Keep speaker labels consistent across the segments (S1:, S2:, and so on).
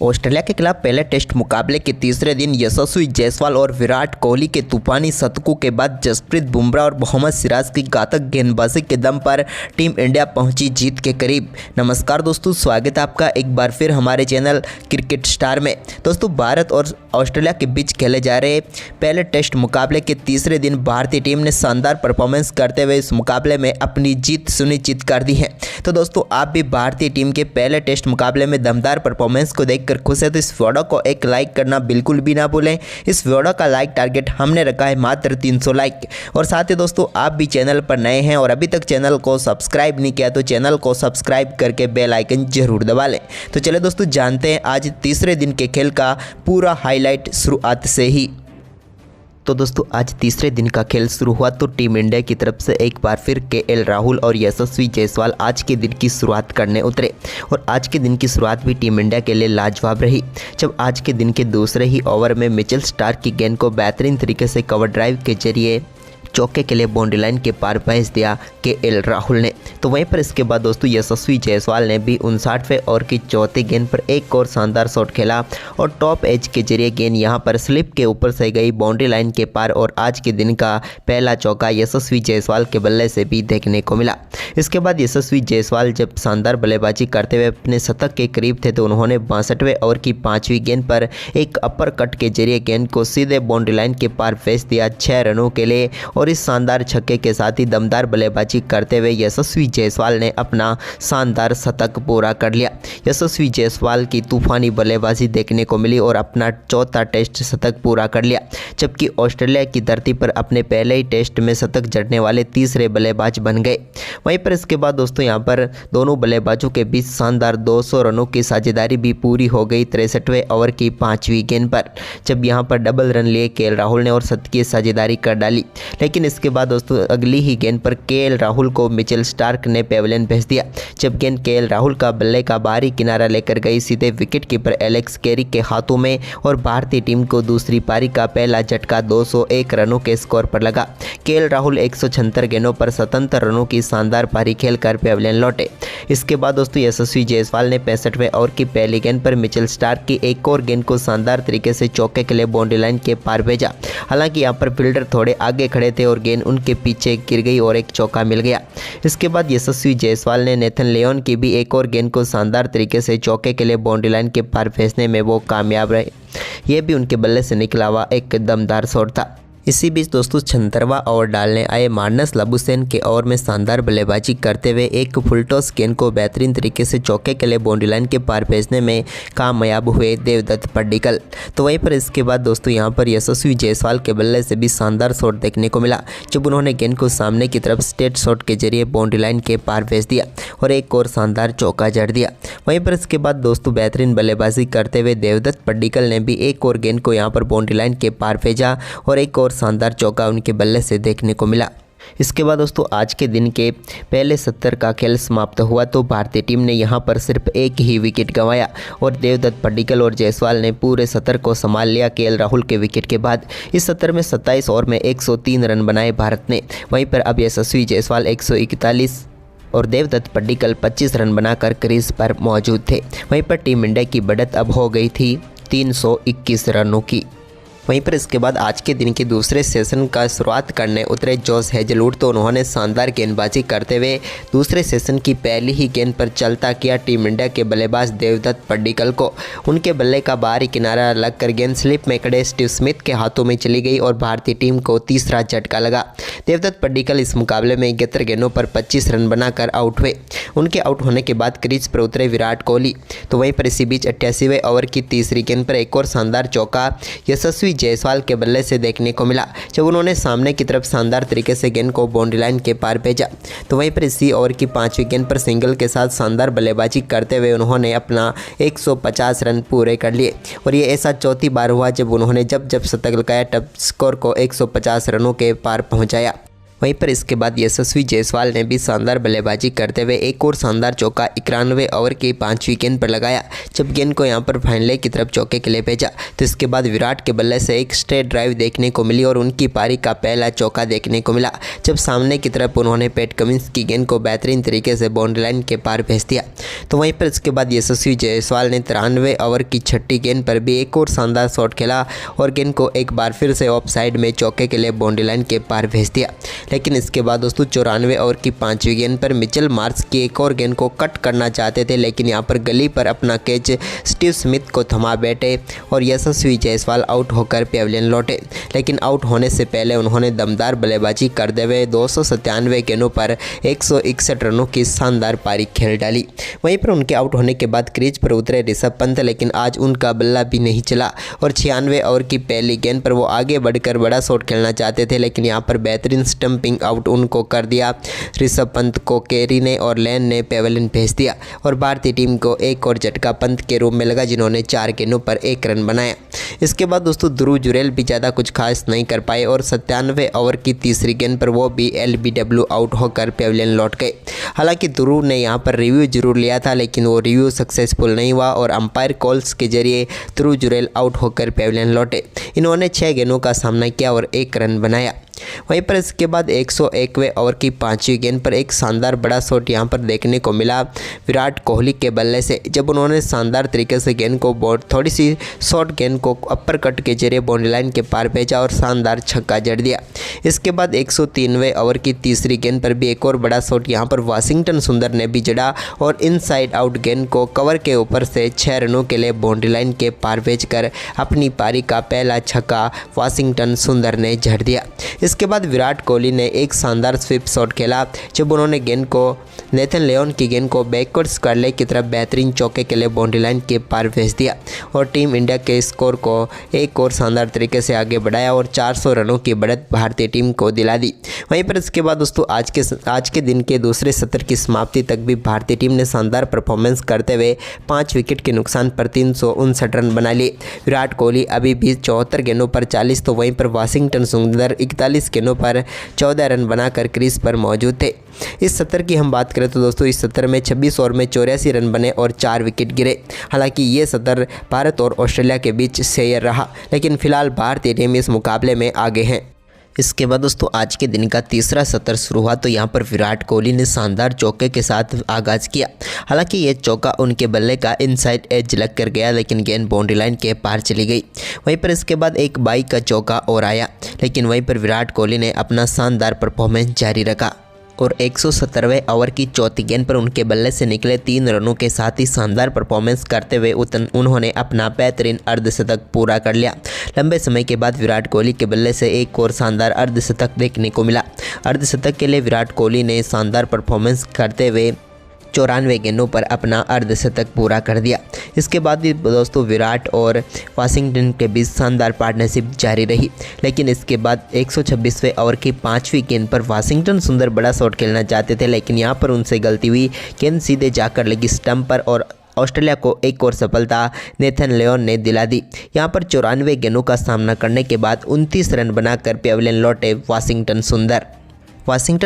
S1: Australia के खिलाफ पहले टेस्ट मुकाबले के तीसरे दिन यशस्वी जायसवाल और विराट कोहली के तूफानी शतकों के बाद जसप्रीत बुमराह और मोहम्मद सिराज की घातक गेंदबाजी के दम पर टीम इंडिया पहुंची जीत के करीब। नमस्कार दोस्तों, स्वागत है आपका एक बार फिर हमारे चैनल क्रिकेट स्टार में। दोस्तों, भारत और ऑस्ट्रेलिया के बीच खेले जा रहे पहले टेस्ट मुकाबले के तीसरे दिन भारतीय टीम ने शानदार परफॉर्मेंस करते हुए इस मुकाबले में अपनी जीत सुनिश्चित कर दी है। तो दोस्तों, आप भी भारतीय टीम के पहले टेस्ट मुकाबले में दमदार परफॉर्मेंस को देखकर खुश है तो इस वीडियो को एक लाइक करना बिल्कुल भी ना भूलें। इस वीडियो का लाइक टारगेट हमने रखा है मात्र 300 लाइक। और साथ ही दोस्तों, आप भी चैनल पर नए हैं और अभी तक चैनल को सब्सक्राइब नहीं किया तो चैनल को सब्सक्राइब करके बेल आइकन जरूर दबा लें। तो चलिए दोस्तों, जानते हैं आज तीसरे दिन के खेल का पूरा हाईलाइट शुरुआत से ही। तो दोस्तों, आज तीसरे दिन का खेल शुरू हुआ तो टीम इंडिया की तरफ से एक बार फिर केएल राहुल और यशस्वी जायसवाल आज के दिन की शुरुआत करने उतरे और आज के दिन की शुरुआत भी टीम इंडिया के लिए लाजवाब रही, जब आज के दिन के दूसरे ही ओवर में मिचेल स्टार्क की गेंद को बेहतरीन तरीके से कवर ड्राइव के जरिए चौके के लिए बाउंड्री लाइन के पार भेज दिया केएल राहुल ने। तो वहीं पर इसके बाद दोस्तों, यशस्वी जायसवाल ने भी 59वें ओवर की चौथी गेंद पर एक और शानदार शॉट खेला और टॉप एज के जरिए गेंद यहां पर स्लिप के ऊपर से गई बाउंड्री लाइन के पार और आज के दिन का पहला चौका यशस्वी जायसवाल के बल्ले से भी देखने को मिला। इसके बाद यशस्वी जायसवाल जब शानदार बल्लेबाजी करते हुए अपने शतक के करीब थे तो उन्होंने 62वें ओवर की 5वीं गेंद पर एक अपर कट के जरिए गेंद को सीधे बाउंड्री लाइन के पार भेज दिया 6 रनों के लिए और इस शानदार छक्के के साथ ही दमदार बल्लेबाजी करते हुए यशस्वी जायसवाल ने अपना शानदार शतक पूरा कर लिया। यशस्वी जायसवाल की तूफानी बल्लेबाजी देखने को मिली और अपना चौथा टेस्ट शतक पूरा कर लिया, जबकि ऑस्ट्रेलिया की धरती पर अपने पहले ही टेस्ट में शतक जड़ने वाले तीसरे बल्लेबाज बन गए। वहीं पर इसके बाद दोस्तों, यहां पर दोनों बल्लेबाजों के बीच शानदार 200 रनों की साझेदारी भी पूरी हो गई 63वें ओवर की 5वीं गेंद पर, जब यहां पर डबल रन लिए केएल राहुल ने और शतकीय साझेदारी कर डाली। लेकिन इसके बाद दोस्तों, अगली ही गेंद पर केएल राहुल को मिचेल स्टार्क ने पेविलियन भेज दिया, जब गेंद केएल राहुल का बल्ले का बाहरी किनारा लेकर गई सीधे विकेट कीपर एलेक्स कैरी के हाथों में और भारतीय टीम को दूसरी पारी का पहला झटका 201 रनों के स्कोर पर लगा। केएल राहुल 176 गेंदों पर 77 रनों की शानदार पारी खेलकर पेविलियन लौटे। इसके बाद दोस्तों, यशस्वी जायसवाल ने 65वें ओवर की पहली गेंद पर मिचेल स्टार्क की एक और गेंद को शानदार तरीके से चौके के लिए बाउंड्री लाइन के पार भेजा। हालांकि यहां पर फील्डर थोड़े आगे खड़े थे और गेंद उनके पीछे गिर गई और एक चौका मिल गया। इसके बाद यशस्वी जायसवाल ने नेथन लियोन की भी एक और गेंद को शानदार तरीके से चौके के लिए बाउंड्री लाइन के पार भेजने में वो कामयाब रहे। यह भी उनके बल्ले से निकला हुआ एक दमदार शॉट था। इसी बीच दोस्तों, 76वां ओवर डालने आए मार्नस लाबुशेन के ओवर में शानदार बल्लेबाजी करते हुए एक फुल टॉस गेंद को बेहतरीन तरीके से चौके के लिए बाउंड्री लाइन के पार भेजने में कामयाब हुए देवदत्त पड्डीकल। तो वहीं पर इसके बाद दोस्तों, यहां पर यशस्वी जायसवाल के बल्ले से भी शानदार शॉट देखने को मिला, जब उन्होंने गेंद को सामने की तरफ स्ट्रेट शॉट के जरिए बाउंड्री लाइन के पार भेज दिया और एक और शानदार चौका जड़ दिया। वहीं पर इसके बाद दोस्तों, बेहतरीन बल्लेबाजी करते हुए देवदत्त पड्डीकल ने भी एक और गेंद को यहाँ पर बाउंड्री लाइन के पार भेजा और एक और शानदार चौका उनके बल्ले से देखने को मिला। इसके बाद दोस्तों, आज के दिन के पहले 70 का खेल समाप्त हुआ तो भारतीय टीम ने यहां पर सिर्फ एक ही विकेट गंवाया और देवदत्त पड्डीकल और जायसवाल ने पूरे 70 को संभाल लिया केएल राहुल के विकेट के बाद। इस 70 में 27 ओवर में 103 रन बनाए भारत ने। वहीं पर अब यशस्वी जायसवाल 141 और देवदत्त पड्डीकल 25 रन बनाकर क्रीज पर मौजूद थे। वहीं पर टीम इंडिया की बढ़त अब हो गई थी 321 रनों की। वहीं पर इसके बाद आज के दिन के दूसरे सेशन का शुरुआत करने उतरे जॉस हेजलवुड तो उन्होंने शानदार गेंदबाजी करते हुए दूसरे सेशन की पहली ही गेंद पर चलता किया टीम इंडिया के बल्लेबाज देवदत्त पड्डीकल को। उनके बल्ले का बाहरी किनारा लगकर गेंद स्लिप में खड़े स्टीव स्मिथ के हाथों में चली गई और भारतीय टीम को तीसरा झटका लगा। देवदत्त पड्डीकल इस मुकाबले में 71 गेंदों पर 25 रन बनाकर आउट हुए। उनके आउट होने के बाद क्रीज पर उतरे विराट कोहली। तो वहीं पर इसी बीच 88वें ओवर की तीसरी गेंद पर एक और शानदार चौका यशस्वी जायसवाल के बल्ले से देखने को मिला, जब उन्होंने सामने की तरफ शानदार तरीके से गेंद को बाउंड्री लाइन के पार भेजा। तो वहीं पर इसी ओवर की 5वीं गेंद पर सिंगल के साथ शानदार बल्लेबाजी करते हुए उन्होंने अपना 150 रन पूरे कर लिए और ये ऐसा चौथी बार हुआ जब उन्होंने जब शतक लगाया तब स्कोर को 150 रनों के पार पहुंचाया। वहीं पर इसके बाद यशस्वी जायसवाल ने भी शानदार बल्लेबाजी करते हुए एक और शानदार चौका 91 ओवर की 5वीं गेंद पर लगाया, जब गेंद को यहां पर फाइनल की तरफ चौके के लिए भेजा। तो इसके बाद विराट के बल्ले से एक स्ट्रेट ड्राइव देखने को मिली और उनकी पारी का पहला चौका देखने को मिला, जब सामने की तरफ उन्होंने पैट कमिंस की गेंद को बेहतरीन तरीके से बाउंड्री लाइन के पार भेज दिया। तो वहीं पर इसके बाद यशस्वी जायसवाल ने 93 ओवर की 6ठी गेंद पर भी एक और शानदार शॉट खेला और गेंद को एक बार फिर से ऑफ साइड में चौके के लिए बाउंड्री लाइन के पार भेज दिया। लेकिन इसके बाद दोस्तों 94 ओवर की 5वीं गेंद पर मिचेल मार्श की एक और गेंद को कट करना चाहते थे, लेकिन यहाँ पर गली पर अपना कैच स्टीव स्मिथ को थमा बैठे और यशस्वी जायसवाल आउट होकर पेविलियन लौटे। लेकिन आउट होने से पहले उन्होंने दमदार बल्लेबाजी करते हुए 297 गेंदों पर 161 रनों की शानदार पारी खेल डाली। वहीं पर उनके आउट होने के बाद क्रीज पर उतरे ऋषभ पंत, लेकिन आज उनका बल्ला भी नहीं चला और 96 ओवर की पहली गेंद पर वो आगे बढ़कर बड़ा शॉट खेलना चाहते थे, लेकिन यहाँ पर बेहतरीन स्टंपिंग आउट उनको कर दिया। ऋषभ पंत को केरी ने और लेन ने पेविलियन भेज दिया और भारतीय टीम को एक और झटका पंत के रूप में लगा, जिन्होंने 4 गेंदों पर 1 रन बनाया। इसके बाद दोस्तों ध्रुव जुरैल भी ज़्यादा कुछ खास नहीं कर पाए और 97 ओवर की 3री गेंद पर वो भी LBW आउट होकर पेविलियन लौट गए। हालांकि ध्रुव ने यहाँ पर रिव्यू जरूर लिया था, लेकिन वो रिव्यू सक्सेसफुल नहीं हुआ और अंपायर कॉल्स के जरिए ध्रुव जुरैल आउट होकर पेविलियन लौटे। इन्होंने 6 गेंदों का सामना किया और 1 रन बनाया। वहीं पर इसके बाद 101वें ओवर की 5वीं गेंद पर एक शानदार बड़ा शॉट यहां पर देखने को मिला विराट कोहली के बल्ले से, जब उन्होंने शानदार तरीके से गेंद को थोड़ी सी शॉर्ट गेंद को अपर कट के जरिए बाउंड्री लाइन के पार भेजा और शानदार छक्का जड़ दिया। इसके बाद 103वें ओवर की 3री गेंद पर भी एक और बड़ा शॉट यहां पर वाशिंगटन सुंदर ने भी जड़ा और इनसाइड आउट गेंद को कवर के ऊपर से 6 रनों के लिए बाउंड्री लाइन के पार भेजकर अपनी पारी का पहला छक्का वाशिंगटन सुंदर ने जड़ दिया। इसके बाद विराट कोहली ने एक शानदार स्वीप शॉट खेला, जब उन्होंने गेंद को नेथन लियोन की गेंद को बैकवर्ड्स करले की तरफ बेहतरीन चौके के लिए बाउंड्री लाइन के पार भेज दिया और टीम इंडिया के स्कोर को एक और शानदार तरीके से आगे बढ़ाया और 400 रनों की बढ़त भारतीय टीम को दिला दी। वहीं पर इसके बाद दोस्तों आज के दिन के दूसरे सत्र की समाप्ति तक भी भारतीय टीम ने शानदार परफॉर्मेंस करते हुए 5 विकेट के नुकसान पर 359 रन बना लिए। विराट कोहली अभी भी 74 गेंदों पर 40 तो वहीं पर वाशिंगटन सुंदर 41 गेंदों पर 14 रन बनाकर क्रीज पर मौजूद थे। इस सत्र की हम बात करें तो दोस्तों इस सत्र में 26 ओवर में 84 रन बने और 4 विकेट गिरे। हालांकि ये सत्र भारत और ऑस्ट्रेलिया के बीच शेयर रहा, लेकिन फिलहाल भारतीय टीम इस मुकाबले में आगे हैं। इसके बाद दोस्तों आज के दिन का तीसरा सत्र शुरू हुआ तो यहाँ पर विराट कोहली ने शानदार चौके के साथ आगाज़ किया। हालांकि ये चौका उनके बल्ले का इनसाइड एज लग कर गया, लेकिन गेंद बाउंड्री लाइन के पार चली गई। वहीं पर इसके बाद एक बाई का चौका और आया, लेकिन वहीं पर विराट कोहली ने अपना शानदार परफॉर्मेंस जारी रखा और 170वें ओवर की 4थी गेंद पर उनके बल्ले से निकले 3 रनों के साथ ही शानदार परफॉर्मेंस करते हुए उन्होंने अपना बेहतरीन अर्धशतक पूरा कर लिया। लंबे समय के बाद विराट कोहली के बल्ले से एक और शानदार अर्धशतक देखने को मिला। अर्धशतक के लिए विराट कोहली ने शानदार परफॉर्मेंस करते हुए 94 गेंदों पर अपना अर्धशतक पूरा कर दिया। इसके बाद भी दोस्तों विराट और वाशिंगटन के बीच शानदार पार्टनरशिप जारी रही, लेकिन इसके बाद 126वें ओवर की 5वीं गेंद पर वाशिंगटन सुंदर बड़ा शॉट खेलना चाहते थे, लेकिन यहां पर उनसे गलती हुई। गेंद सीधे जाकर लगी स्टंप पर और ऑस्ट्रेलिया को एक और सफलता नेथन लियोन ने दिला दी। यहां पर 94 गेंदों का सामना करने के बाद 29 रन बनाकर पेविलियन लौटे वाशिंगटन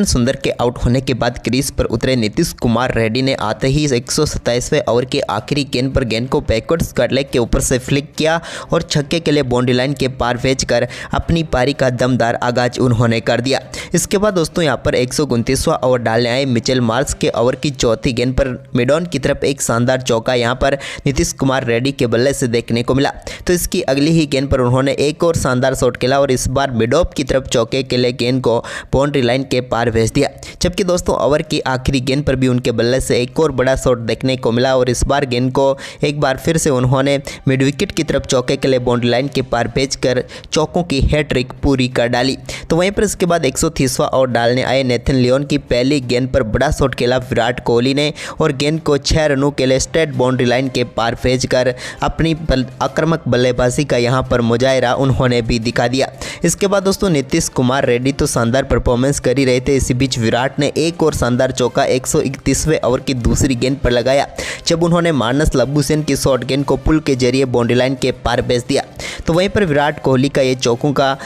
S1: सुंदर के आउट होने के बाद क्रीज पर उतरे नीतीश कुमार रेड्डी ने आते ही 127वें ओवर के आखिरी गेंद पर गेंद को बैकवर्ड्स कर लेग के ऊपर से फ्लिक किया और छक्के के लिए बाउंड्री लाइन के पार भेजकर अपनी पारी का दमदार आगाज उन्होंने कर दिया। इसके बाद दोस्तों यहां पर 129वां ओवर डालने आए मिचेल मार्श के ओवर की 4थी गेंद पर मिडॉन की तरफ एक शानदार चौका यहां पर नीतीश कुमार रेड्डी के बल्ले से देखने को मिला। तो इसकी अगली ही गेंद पर उन्होंने एक और शानदार शॉट खेला और इस बार मिडॉप की तरफ चौके के लिए गेंद को बाउंड्री लाइन के पार भेज दिया। जबकि दोस्तों ओवर की आखिरी गेंद पर भी उनके बल्ले से एक और बड़ा शॉट देखने को मिला और इस बार गेंद को एक बार फिर से उन्होंने मिड विकेट की तरफ चौके के लिए बाउंड्री लाइन के पार भेजकर चौकों की हैट्रिक पूरी कर डाली। तो वहीं पर इसके बाद 130वां ओवर डालने आए नेथन लियोन की पहली गेंद पर बड़ा शॉट खेला विराट कोहली ने और गेंद को 6 रनों के लिए स्ट्रेट बाउंड्री लाइन के पार भेजकर अपनी आक्रामक बल्लेबाजी का यहां पर मुजाहिरा उन्होंने भी दिखा दिया। इसके बाद दोस्तों नीतीश कुमार रेड्डी तो शानदार परफॉर्मेंस कर ही रहे थे, इसी बीच विराट ने एक और शानदार चौका 131वें ओवर की दूसरी गेंद पर लगाया जब उन्होंने मार्नस लब्बुसेन की शॉर्ट गेंद को पुल के जरिए बाउंड्री लाइन के पार भेज दिया। तो वहीं पर विराट कोहली का ये चौकों का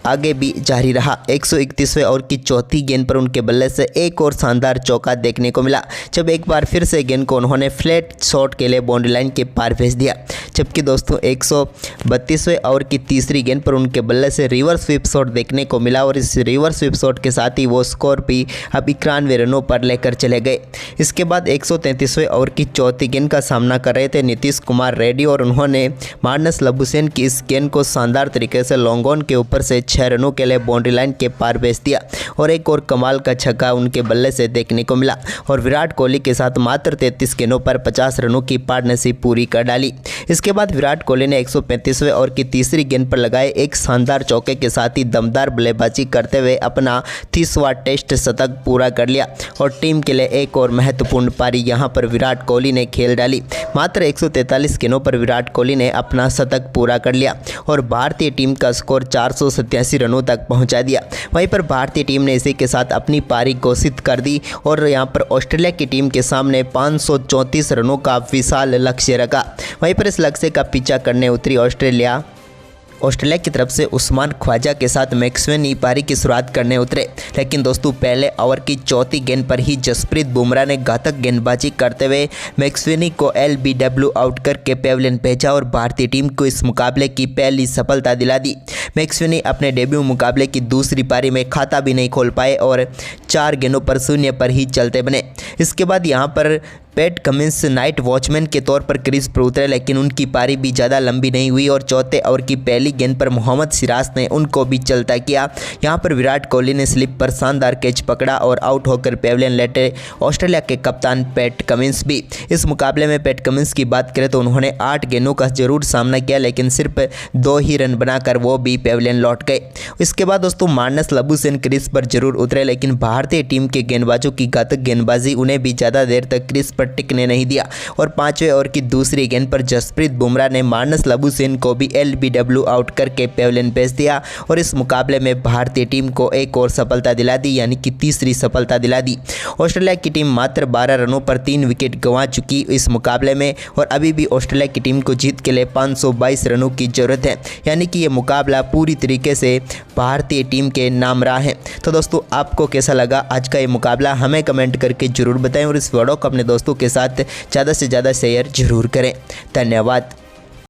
S1: आगे भी जारी रहा। 131वें ओवर की चौथी गेंद पर उनके बल्ले से एक और शानदार चौका देखने को मिला, जब एक बार फिर से गेंद को उन्होंने फ्लैट शॉट के लिए बाउंड्री लाइन के पार भेज दिया। जबकि दोस्तों 132वें ओवर की तीसरी गेंद पर उनके बल्ले से रिवर्स स्वीप शॉट देखने को मिला और इस रिवर्स स्वीप शॉट के साथ ही वो स्कोर भी अब 91 रनों पर लेकर चले गए। इसके बाद 133वें ओवर की चौथी गेंद का सामना कर रहे थे नीतीश कुमार रेड्डी और उन्होंने मार्नस लबुशेन की इस गेंद को शानदार तरीके से लॉन्ग ऑन के ऊपर से 6 रनों के लिए बाउंड्री लाइन के पार भेज दिया और एक और कमाल का छक्का उनके बल्ले से देखने को मिला और विराट कोहली के साथ मात्र 33 गेंदों पर 50 रनों की पार्टनरशिप पूरी कर डाली। इसके बाद विराट कोहली ने 135वें ओवर की तीसरी गेंद पर लगाए एक शानदार चौके के साथ ही दमदार बल्लेबाजी करते हुए अपना 30वां टेस्ट शतक पूरा कर लिया और टीम के लिए एक और महत्वपूर्ण पारी यहां पर विराट कोहली ने खेल डाली। मात्र 143 गेंदों पर विराट कोहली ने अपना शतक पूरा कर लिया और भारतीय टीम का स्कोर 487 रनों तक पहुंचा दिया। वहीं पर भारतीय टीम ने इसी के साथ अपनी पारी घोषित कर दी और यहां पर ऑस्ट्रेलिया की टीम के सामने 534 रनों का विशाल लक्ष्य रखा। वहीं पर इस लक्ष्य का पीछा करने उतरी ऑस्ट्रेलिया की तरफ से उस्मान ख्वाजा के साथ मैक्सवेनी पारी की शुरुआत करने उतरे, लेकिन दोस्तों पहले ओवर की चौथी गेंद पर ही जसप्रीत बुमराह ने घातक गेंदबाजी करते हुए मैक्सवेनी को LBW आउट करके पेविलियन भेजा और भारतीय टीम को इस मुकाबले की पहली सफलता दिला दी। मैक्सवेनी अपने डेब्यू मुकाबले की दूसरी पारी में खाता भी नहीं खोल पाए और 4 गेंदों पर 0 पर ही चलते बने। इसके बाद यहां पर पैट कमिंस नाइट वॉचमैन के तौर पर क्रीज पर उतरे, लेकिन उनकी पारी भी ज़्यादा लंबी नहीं हुई और चौथे ओवर की पहली गेंद पर मोहम्मद सिराज ने उनको भी चलता किया। यहां पर विराट कोहली ने स्लिप पर शानदार कैच पकड़ा और आउट होकर पेविलियन लेटे ऑस्ट्रेलिया के कप्तान पैट कमिंस भी। इस मुकाबले में पैट कमिंस की बात करें तो उन्होंने 8 गेंदों का जरूर सामना किया, लेकिन सिर्फ 2 ही रन बनाकर वो भी पेविलियन लौट गए। इसके बाद दोस्तों मार्नस लबुशेन क्रीज पर जरूर उतरे, लेकिन भारतीय टीम के गेंदबाजों की घातक गेंदबाजी उन्हें भी ज़्यादा देर तक क्रीज पर टिकने नहीं दिया और 5वें ओवर की दूसरी गेंद पर जसप्रीत बुमराह ने मार्नस लबुशेन को भी LBW आउट करके पेविलियन भेज दिया और इस मुकाबले में भारतीय टीम को एक और सफलता दिला दी, यानी कि तीसरी सफलता दिला दी। ऑस्ट्रेलिया की टीम मात्र 12 रनों पर 3 विकेट गंवा चुकी इस मुकाबले में और अभी भी ऑस्ट्रेलिया की टीम को जीत के लिए 522 रनों की जरूरत है, यानी कि ये मुकाबला पूरी तरीके से भारतीय टीम के नाम रहा है। तो दोस्तों आपको कैसा लगा आज का ये मुकाबला, हमें कमेंट करके जरूर बताएं और इस वीडियो को अपने दोस्तों के साथ ज़्यादा से ज़्यादा शेयर जरूर करें। धन्यवाद।